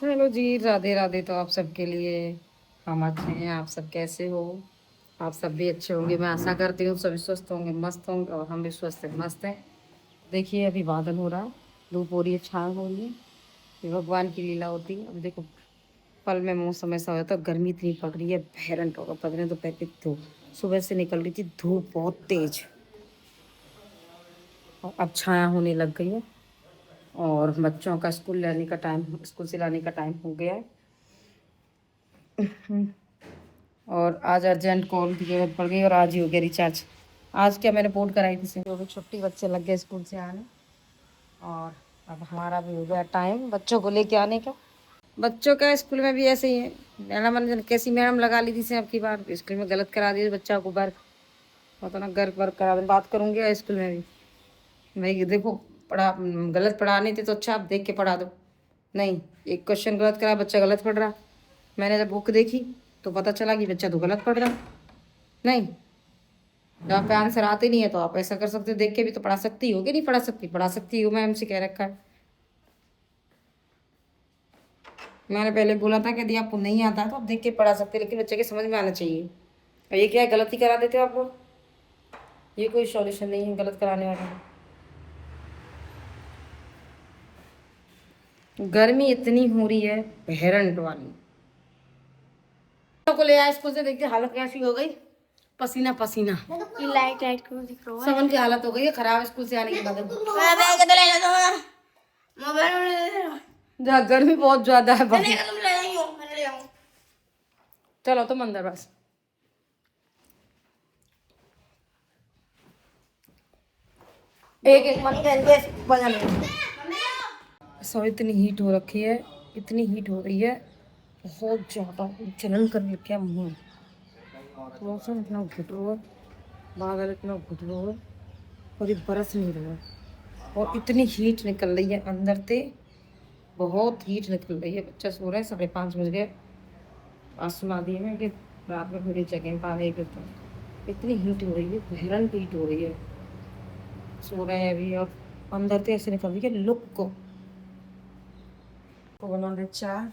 Hello जी, राधे राधे। तो आप सबके लिए हम अच्छे हैं। आप सब कैसे हो? आप सब भी अच्छे होंगे, मैं आशा करती हूँ। सभी स्वस्थ होंगे, मस्त होंगे, और हम भी स्वस्थ हैं, मस्त हैं। देखिए, अभी बादल हो रहा है, धूप हो रही है, छाँव हो रही है। ये भगवान की लीला होती है। अब देखो, पल में मौसम ऐसा हो जाता है, गर्मी इतनी पड़ रही है, भैरन होगा पड़ रहे। दोपहर की धूप सुबह से निकल रही थी, धूप बहुत तेज, और अब छाया होने लग गई है। और बच्चों का स्कूल से लाने का टाइम हो गया है। और आज अर्जेंट कॉल की जरूरत पड़ गई, और आज ही हो गया रिचार्ज। आज क्या, मैंने रिपोर्ट कराई थी जो भी छुट्टी, बच्चे लग गए स्कूल से आने। और अब हमारा भी हो गया टाइम बच्चों को लेके आने का। बच्चों का स्कूल में भी ऐसे ही है। मैडम ने कैसी मैडम लगा ली थी से, अब की बार स्कूल में गलत करा दिया बच्चा को वर्क। और तो ना घर वर्क करा बात करूँगी स्कूल में भी। भाई देखो, गलत पढ़ाने थे तो अच्छा आप देख के पढ़ा दो। नहीं, एक क्वेश्चन गलत करा, बच्चा गलत पढ़ रहा। मैंने जब बुक देखी तो पता चला कि बच्चा तो गलत पढ़ रहा। नहीं, जब आप पे आंसर आते नहीं है तो आप ऐसा कर सकते हो, देख के भी तो पढ़ा सकती हो कि नहीं पढ़ा सकती? पढ़ा सकती हो, मैम से कह रखा है। मैंने पहले बोला था कि यदि आपको नहीं आता है तो आप देख के पढ़ा सकते, लेकिन बच्चे के समझ में आना चाहिए। और ये क्या है, गलती करा देते हो आप लोग। ये कोई सॉल्यूशन नहीं है गलत कराने वाला। गर्मी इतनी हो रही है, भैरंट वाली। को ले आया स्कूल से, देखते हालत कैसी हो गई, पसीना पसीना। लाइट लाइट को दिख रहा है। सबन की हालत हो गई है खराब स्कूल से आने के बाद। मैं बैग तो ले लो, मोबाइल गर्मी बहुत ज्यादा है तुम भाई। ले आई हो, मैं ले आऊं। चलो तुम अंदर बस। एक एक मत बजाने। सो इतनी हीट हो रखी है, इतनी हीट हो रही है, बहुत ज़्यादा जलन करने लग गया मुँह। मौसम इतना घुट रहा है, बादल इतना घुट रहा है, और ये बरस नहीं रहा है। और इतनी हीट निकल रही है अंदर से, बहुत हीट निकल रही है। बच्चा सो रहा है, 5:30 बज गए। आज सुना दिए मैं कि रात में थोड़ी जगह पाने के, तो इतनी हीट हो रही है, भयानक हीट हो रही है। सो रहे हैं अभी, और अंदर से ऐसे निकल रही है लुक को बना दे चाय।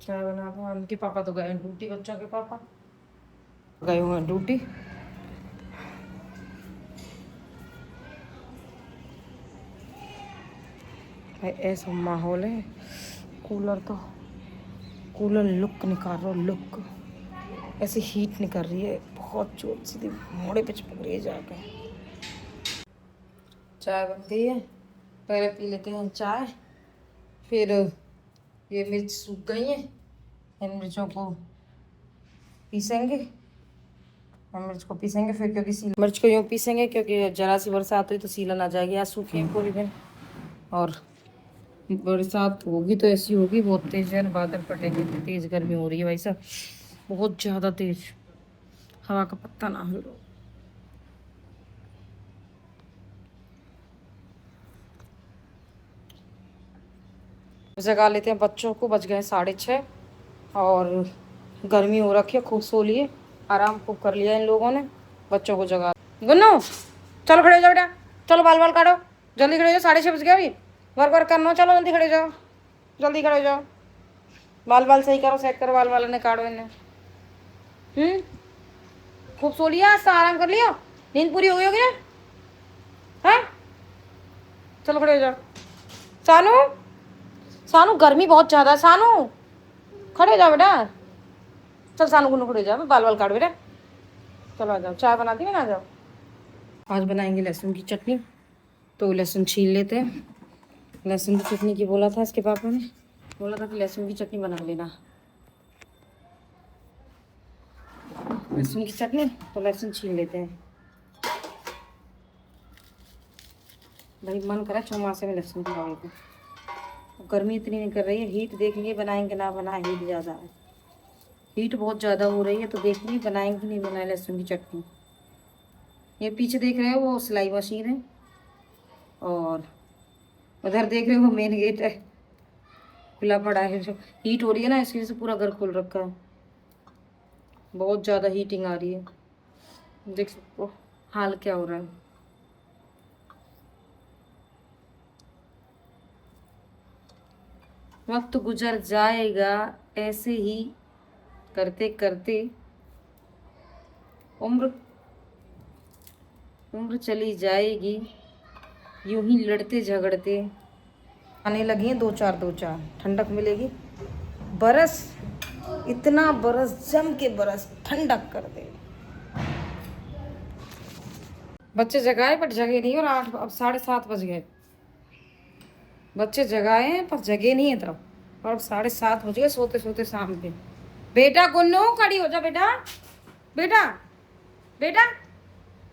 चाय बना दो। उनके पापा तो गए ड्यूटी, बच्चों के पापा गए हुए हैं ड्यूटी। ऐसा माहौल है, कूलर तो कूलर लुक निकाल रहा, लुक ऐसे हीट निकल रही है बहुत जोर से, मोड़े पे चिपक रही है जाकर। चाय बन गई है, पहले पी लेते हैं चाय, फिर ये मिर्च सूख गई है, इन मिर्चों को पीसेंगे। हम मिर्च को पीसेंगे फिर, क्योंकि मिर्च को यूँ पीसेंगे क्योंकि जरा सी बरसात हुई तो सीलन आ जाएगी। आज सूखी है पूरी दिन, और बरसात होगी तो ऐसी होगी बहुत तेज है, बादल फटेंगे, तेज गर्मी हो रही है भाई साहब, बहुत ज़्यादा तेज। हवा का पत्ता ना हिलो। जगा लेते हैं बच्चों को, बज गए 6:30, और गर्मी हो रखी है, खूब सो लिए, आराम खूब कर लिया इन लोगों ने। बच्चों को जगा, गुन्नू चलो खड़े हो जाओ बेटा, चलो बाल बाल काटो, जल्दी खड़े हो जाओ, 6:30 बज गए अभी। वर्क वर्क करना हो, चलो जल्दी खड़े हो जाओ, जल्दी खड़े हो जाओ, बाल बाल सही करो, सेट करो बाल वालों ने, काटो इन्हें। खूब सो लिया, आज तो आराम कर लिया, नींद पूरी हो गई होगी ना? है, चलो खड़े हो जाओ। सानू, सानू गर्मी बहुत ज्यादा है, सानू खड़े हो जाओ बेटा। चल सानू गुनू खड़े हो जाओ, बाल बाल काटो बेटा। चलो आ जाओ, चाय बना दी मैंने, आ जाओ। आज बनाएंगे लहसुन की चटनी, तो लहसुन छील लेते हैं। लहसुन की चटनी की बोला था इसके पापा ने, बोला था कि लहसुन की चटनी बना लेना, लहसुन की चटनी। तो लहसुन छील लेते हैं, भाई मन करा चौमासे में लहसुन खाने को। गर्मी इतनी नहीं कर रही है, हीट देखेंगे बनाएंगे ना बनाए, हीट ज़्यादा है, हीट बहुत ज़्यादा हो रही है, तो देखेंगे बनाएंगे नहीं बनाए लहसुन की चटनी। ये पीछे देख रहे हो वो सिलाई मशीन है, और उधर देख रहे हो मेन गेट है, खुला पड़ा है। जो हीट हो रही है ना, इसकी वजह से पूरा घर खोल रखा है, बहुत ज़्यादा हीटिंग आ रही है। देख सकते हो हाल क्या हो रहा है। वक्त गुजर जाएगा ऐसे ही करते करते, उम्र उम्र चली जाएगी यूं ही लड़ते झगड़ते। आने लगी हैं दो चार ठंडक मिलेगी। बरस, इतना बरस जम के बरस ठंडक कर दे। बच्चे जगाए पर जगे नहीं, और 8 अब 7:30 बज गए। बच्चे जगाए हैं पर जगे नहीं है तब, और अब 7:30 बज गए सोते सोते शाम के। बेटा गुन्नू खड़ी हो जा बेटा, बेटा बेटा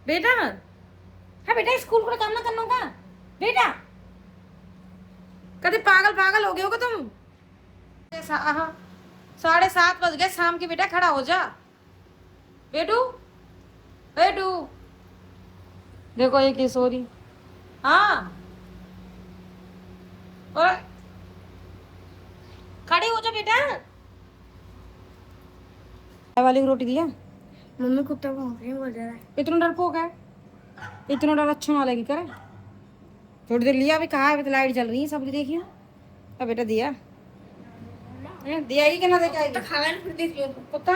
बेटा, हाँ बेटा स्कूल का काम ना करना होगा बेटा। कभी पागल पागल हो गए होगे तुम। 7:30 बज गए शाम के, बेटा खड़ा हो जा बेटू, बेटू देखो ये किशोरी। हाँ और खड़ी हो जा बेटा। चाय वाली की रोटी दिया। मम्मी कुत्ता भौंक रही बोल रहा है। इतना डरपोक है, इतना डर अच्छा ना लगी करे। थोड़ी देर लिया, अभी कहा है, अभी तो लाइट जल रही है सबकी देखिए। अब बेटा दिया दिया ही कि ना देके आएगी खाना फिर देख लो कुत्ता।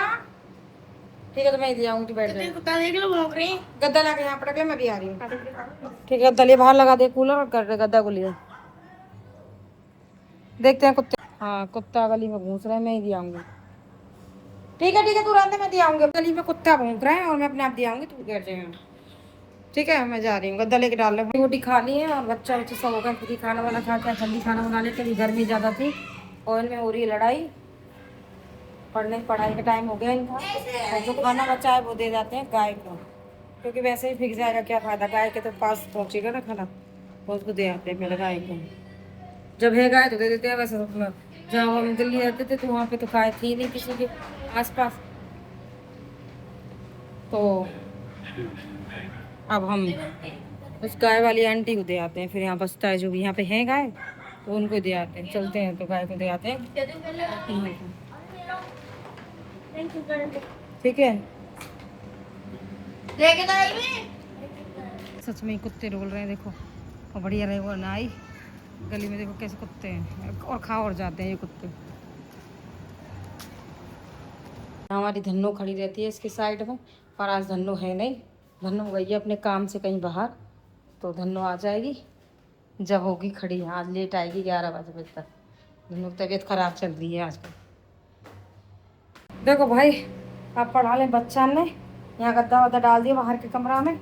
ठीक है तो मैं ही दिया आऊंगी, बैठ जाए। कुत्ता देख लो भौंक रही है। गद्दा ला के यहाँ पटक ले, मैं भी आ रही हूँ। ठीक है गद्दा लिए बाहर लगा दे कूलर, और कर गद्दा को लिया। देखते हैं कुत्ते। हाँ कुत्ता गली में घूस रहा है, मैं ही दिया आऊंगी। ठीक है तू रहने, मैं दिया आऊंगी। गली में कुत्ता भौंक रहा है और मैं अपने आप दिया आऊंगी, तू बैठ जाए। ठीक है मैं जा रही हूँ, गद्दा लेके डाल रहे। रोटी खा ली है और बच्चा बच्चे सब हो गए खुद ही खाना वाना खा के। जल्दी खाना बना लेते, अभी गर्मी ज़्यादा थी और इनमें हो रही है लड़ाई। पढ़ाई का टाइम हो गया इनका, और जो खाना बचा है वो दे जाते हैं गाय को, क्योंकि वैसे ही फिक जाएगा, क्या फायदा। गाय के तो पास पहुँचेगा ना खाना, वो उसको दे आते हैं पहले गाय को। जब है गाय तो दे देते हैं। वैसे तो जब हम दिल्ली रहते थे तो वहाँ पे तो गाय थी नहीं किसी के आसपास, तो अब हम उस गाय वाली आंटी को दे आते हैं। फिर यहाँ बसता है जो भी यहाँ पे है गाय, तो उनको दे आते हैं। चलते हैं तो गाय को दे आते हैं। ठीक है सच में ही कुत्ते डोल रहे हैं देखो, और बढ़िया रहे वो ना आई। गली में देखो कैसे कुत्ते हैं, और खा और जाते हैं ये कुत्ते। हमारी धन्नो खड़ी रहती है इसकी साइड में, पर आज धन्नो है नहीं। धन्नो गई है अपने काम से कहीं बाहर, तो धन्नो आ जाएगी जब होगी खड़ी। आज लेट आएगी 11 बजे तक। धन्नो की तबीयत खराब चल रही है आजकल। देखो भाई आप पढ़ा लें बच्चा ने, यहाँ गद्दा वद्दा डाल दिया बाहर के कमरा में,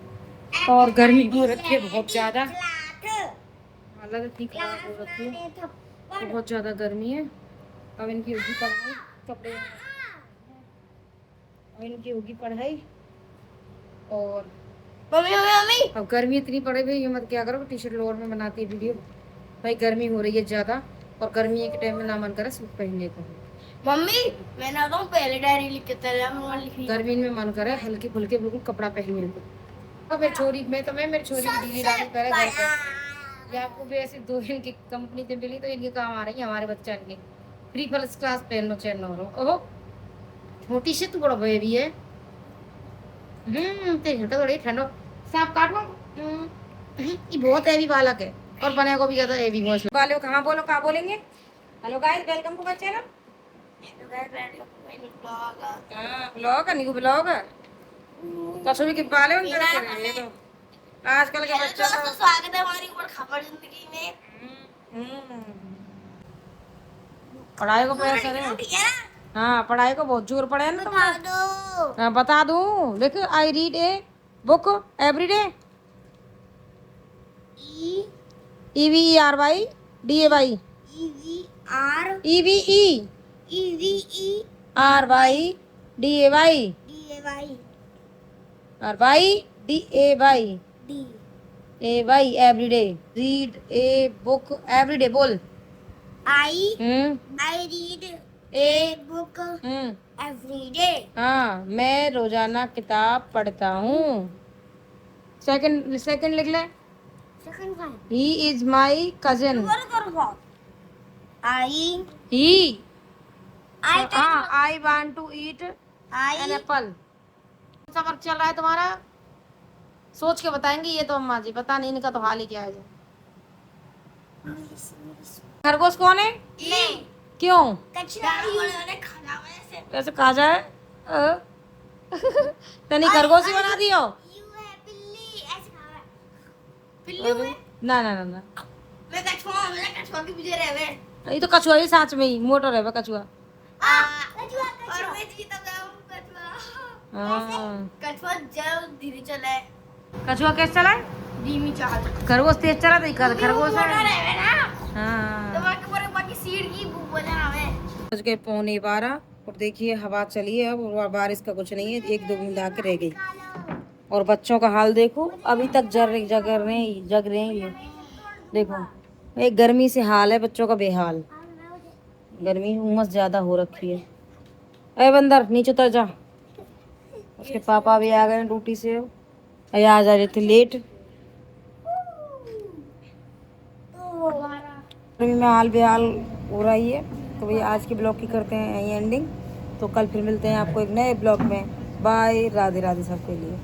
और गर्मी हो रखी है बहुत ज़्यादा। हालत इतनी खराब हो रखी है, बहुत ज़्यादा गर्मी है। अब इनकी होगी पढ़ाई, कपड़े अब इनकी होगी पढ़ाई। और अब गर्मी इतनी पड़े भाई, ये मत क्या करो टी शर्ट लोअर में बनाती है वीडियो। भाई गर्मी हो रही है ज़्यादा, और गर्मी के टाइम में ना मन करे सूट पहनने को। मम्मी मैं ना कहूँ पहले डायरी लिख के तेरे गर्मी में मन करे हल्के फुल्के बिल्कुल कपड़ा पहनने को। अब मेरी छोरी मेरी छोरी की डिग्री डाली पहले घर पे। ये आपको भी ऐसी 2 इनकी कंपनी से मिली तो इनके काम आ रही है हमारे बच्चा इनके। फ्री फर्स्ट क्लास पहन लो चैन हो। ओहो छोटी से तू बड़ा बेबी है। तेरी हटा थोड़ी ठंडो सांप काटो। ये बहुत हैवी बालक है, और बने को भी कहता है हैवी बहुत वाले। कहाँ बोलो कहाँ बोलेंगे। Hello guys welcome to my channel. Vlog है निकू ब्लॉग है कसो भी के बाले उन करे तो आजकल के बच्चा तो स्वागत है हमारी ऊपर खबर जिंदगी में। पढ़ाई को प्रेशर है। ठीक है हाँ पढ़ाई को बहुत जोर पड़े है ना बता दो। हाँ बता दूं देख, I read a book every day. EVERY DAY EVERY every day read a book every day बोल। I read a book every day. हाँ मैं रोजाना किताब पढ़ता हूँ। सेकंड लिख ले। Second one. He is my cousin. He I want to eat an apple. सफर चल रहा है तुम्हारा? सोच के बताएंगे ये तो अम्मा जी, पता नहीं इनका तो हाल ही क्या है। खरगोश कौन है? नहीं क्यों? कचरा उन्होंने खाना में से कैसे खा जाए? तनी खरगोश ही बना दियो। यू है बिल्ली ऐसे खा रहा है। बिल्ली हुए ना ना ना ना, मैं कछुआ के पीछे रह गए ये तो कछुआ ही साथ में ही मोटर है कछुआ। कछुआ और मैं जीता जाऊं कछुआ। हाँ। कछुआ जल धीरे चले कछुआ कैसे चला है? धीमी चाल खरगोश तेज चला तो खरगोश मोटर है। है ना हाँ। तो बाकी सीट की बोला हमें बज गए 11:15 और देखिए हवा चली है अब, और बारिश का कुछ नहीं है, एक दो बूंद आके रह गई। और बच्चों का हाल देखो, अभी तक जग रहे हैं ये। देखो एक गर्मी से हाल है बच्चों का बेहाल, गर्मी उमस ज्यादा हो रखी है। अरे बंदर नीचे उतर जा। उसके पापा भी आ गए ड्यूटी से, अरे आ जा रहे थे लेट। गर्मी में हाल बेहाल हो रही है। तो भैया आज के ब्लॉग की करते हैं यहीं एंडिंग। तो कल फिर मिलते हैं आपको एक नए ब्लॉग में। बाय, राधे राधे सबके लिए।